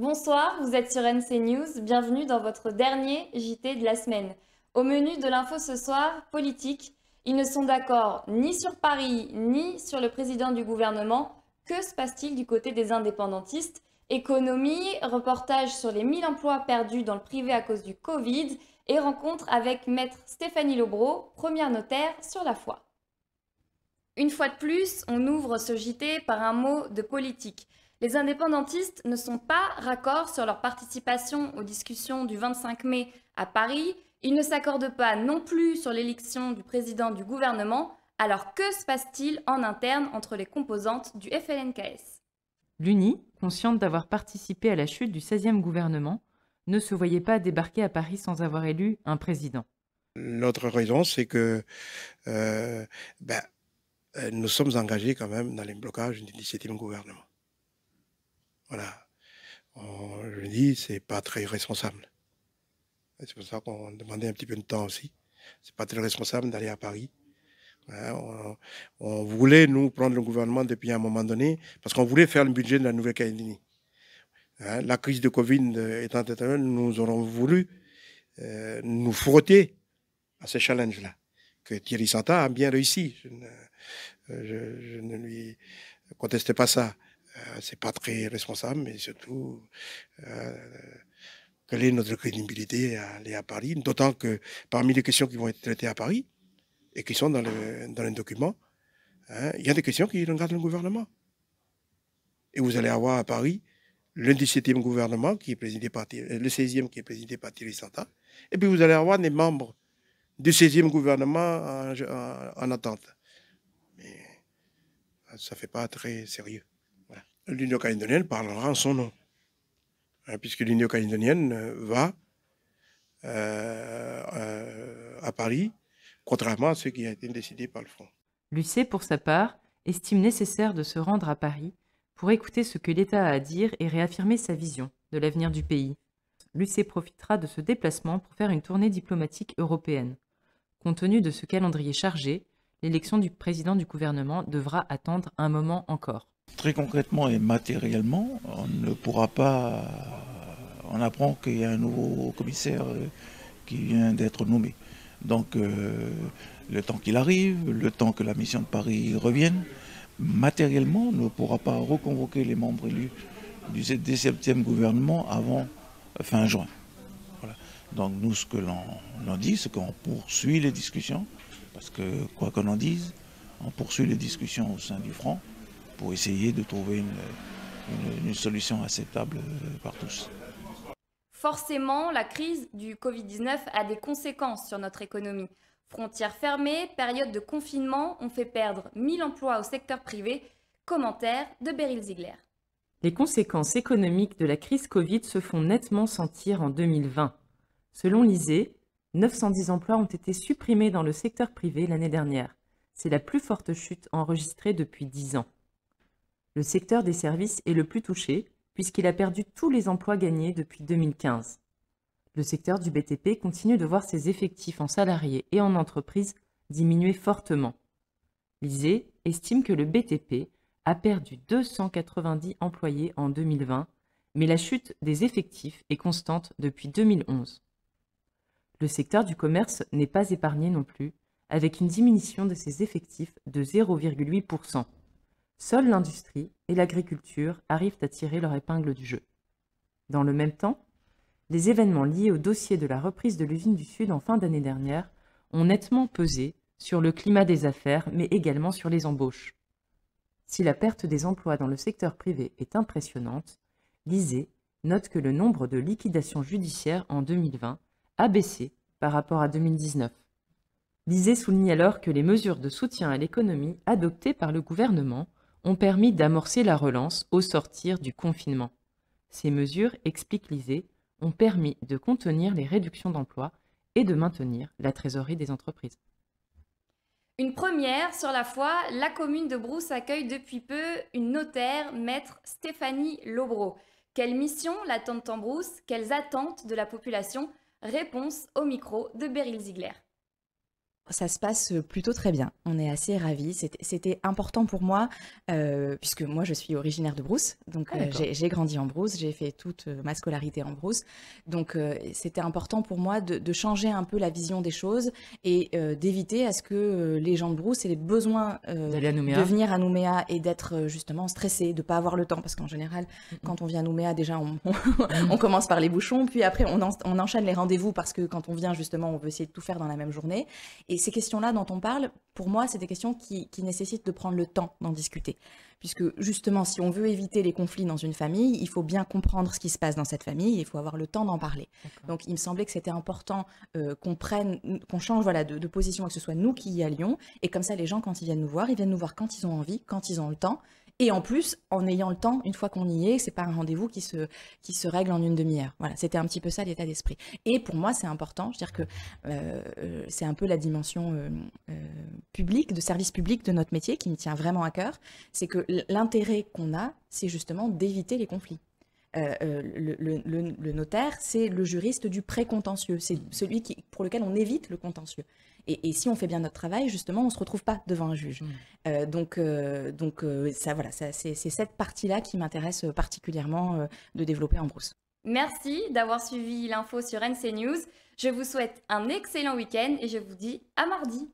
Bonsoir, vous êtes sur NC News, bienvenue dans votre dernier JT de la semaine. Au menu de l'info ce soir, politique, ils ne sont d'accord ni sur Paris, ni sur le président du gouvernement. Que se passe-t-il du côté des indépendantistes? Économie, reportage sur les 1000 emplois perdus dans le privé à cause du Covid et rencontre avec maître Stéphanie Lobreau, première notaire sur la foi. Une fois de plus, on ouvre ce JT par un mot de politique. Les indépendantistes ne sont pas raccords sur leur participation aux discussions du 25 mai à Paris. Ils ne s'accordent pas non plus sur l'élection du président du gouvernement. Alors que se passe-t-il en interne entre les composantes du FLNKS? L'UNI, consciente d'avoir participé à la chute du 16e gouvernement, ne se voyait pas débarquer à Paris sans avoir élu un président. L'autre raison, c'est que euh, ben, nous sommes engagés quand même dans les blocages du 17e gouvernement. Voilà. Je le dis, c'est pas très responsable. C'est pour ça qu'on demandait un petit peu de temps aussi. C'est pas très responsable d'aller à Paris. Hein, on voulait, nous, prendre le gouvernement depuis un moment donné, parce qu'on voulait faire le budget de la Nouvelle-Calédonie. Hein, la crise de Covid étant éternelle, nous aurons voulu nous frotter à ce challenge-là, que Thierry Santa a bien réussi. Je ne lui contestais pas ça. C'est pas très responsable, mais surtout, quelle est notre crédibilité à aller à Paris? D'autant que parmi les questions qui vont être traitées à Paris et qui sont dans le document, hein, il y a des questions qui regardent le gouvernement. Et vous allez avoir à Paris le 17e gouvernement qui est présidé par le 16e qui est présidé par Thierry Santa. Et puis vous allez avoir des membres du 16e gouvernement en attente. Mais ça ne fait pas très sérieux. Voilà. L'Union calédonienne parlera en son nom, hein, puisque l'Union calédonienne va à Paris, contrairement à ce qui a été décidé par le Front. L'UC, pour sa part, estime nécessaire de se rendre à Paris pour écouter ce que l'État a à dire et réaffirmer sa vision de l'avenir du pays. L'UC profitera de ce déplacement pour faire une tournée diplomatique européenne. Compte tenu de ce calendrier chargé, l'élection du président du gouvernement devra attendre un moment encore. Très concrètement et matériellement, on ne pourra pas. On apprend qu'il y a un nouveau commissaire qui vient d'être nommé. Donc, le temps qu'il arrive, le temps que la mission de Paris revienne, matériellement, on ne pourra pas reconvoquer les membres élus du 17e gouvernement avant fin juin. Voilà. Donc, nous, ce que l'on dit, c'est qu'on poursuit les discussions, parce que, quoi qu'on en dise, on poursuit les discussions au sein du Front pour essayer de trouver une solution acceptable par tous. Forcément, la crise du Covid-19 a des conséquences sur notre économie. Frontières fermées, période de confinement ont fait perdre 1000 emplois au secteur privé. Commentaire de Beryl Ziegler. Les conséquences économiques de la crise Covid se font nettement sentir en 2020. Selon l'ISEE, 910 emplois ont été supprimés dans le secteur privé l'année dernière. C'est la plus forte chute enregistrée depuis 10 ans. Le secteur des services est le plus touché, puisqu'il a perdu tous les emplois gagnés depuis 2015. Le secteur du BTP continue de voir ses effectifs en salariés et en entreprises diminuer fortement. L'ISEE estime que le BTP a perdu 290 employés en 2020, mais la chute des effectifs est constante depuis 2011. Le secteur du commerce n'est pas épargné non plus, avec une diminution de ses effectifs de 0,8%. Seule l'industrie et l'agriculture arrivent à tirer leur épingle du jeu. Dans le même temps, les événements liés au dossier de la reprise de l'usine du Sud en fin d'année dernière ont nettement pesé sur le climat des affaires, mais également sur les embauches. Si la perte des emplois dans le secteur privé est impressionnante, l'ISEE note que le nombre de liquidations judiciaires en 2020 a baissé par rapport à 2019. L'ISEE souligne alors que les mesures de soutien à l'économie adoptées par le gouvernement ont permis d'amorcer la relance au sortir du confinement. Ces mesures, explique l'ISEE, ont permis de contenir les réductions d'emplois et de maintenir la trésorerie des entreprises. Une première sur la foi, la commune de Brousse accueille depuis peu une notaire, maître Stéphanie Lobreau. Quelle mission l'attend en Brousse? Quelles attentes de la population? Réponse au micro de Beryl Ziegler. Ça se passe plutôt très bien. On est assez ravis. C'était important pour moi, puisque moi je suis originaire de Brousse. Donc j'ai grandi en Brousse, j'ai fait toute ma scolarité en Brousse. Donc c'était important pour moi de changer un peu la vision des choses et d'éviter à ce que les gens de Brousse aient les besoins de venir à Nouméa et d'être justement stressés, de ne pas avoir le temps. Parce qu'en général, quand on vient à Nouméa, déjà on commence par les bouchons, puis après on enchaîne les rendez-vous parce que quand on vient justement, on veut essayer de tout faire dans la même journée. Et ces questions-là dont on parle, pour moi, c'est des questions qui nécessitent de prendre le temps d'en discuter. Puisque justement, si on veut éviter les conflits dans une famille, il faut bien comprendre ce qui se passe dans cette famille et il faut avoir le temps d'en parler. Donc il me semblait que c'était important qu'on change de position et que ce soit nous qui y allions. Et comme ça, les gens, quand ils viennent nous voir quand ils ont envie, quand ils ont le temps. Et en plus, en ayant le temps, une fois qu'on y est, c'est pas un rendez-vous qui se règle en une demi-heure. Voilà, c'était un petit peu ça l'état d'esprit. Et pour moi, c'est important, je veux dire que c'est un peu la dimension publique, de service public de notre métier qui me tient vraiment à cœur. C'est que l'intérêt qu'on a, c'est justement d'éviter les conflits. Le notaire, c'est le juriste du pré-contentieux. C'est celui pour lequel on évite le contentieux. Et si on fait bien notre travail, justement, on ne se retrouve pas devant un juge. Donc c'est cette partie-là qui m'intéresse particulièrement de développer en Brousse. Merci d'avoir suivi l'info sur NC News. Je vous souhaite un excellent week-end et je vous dis à mardi.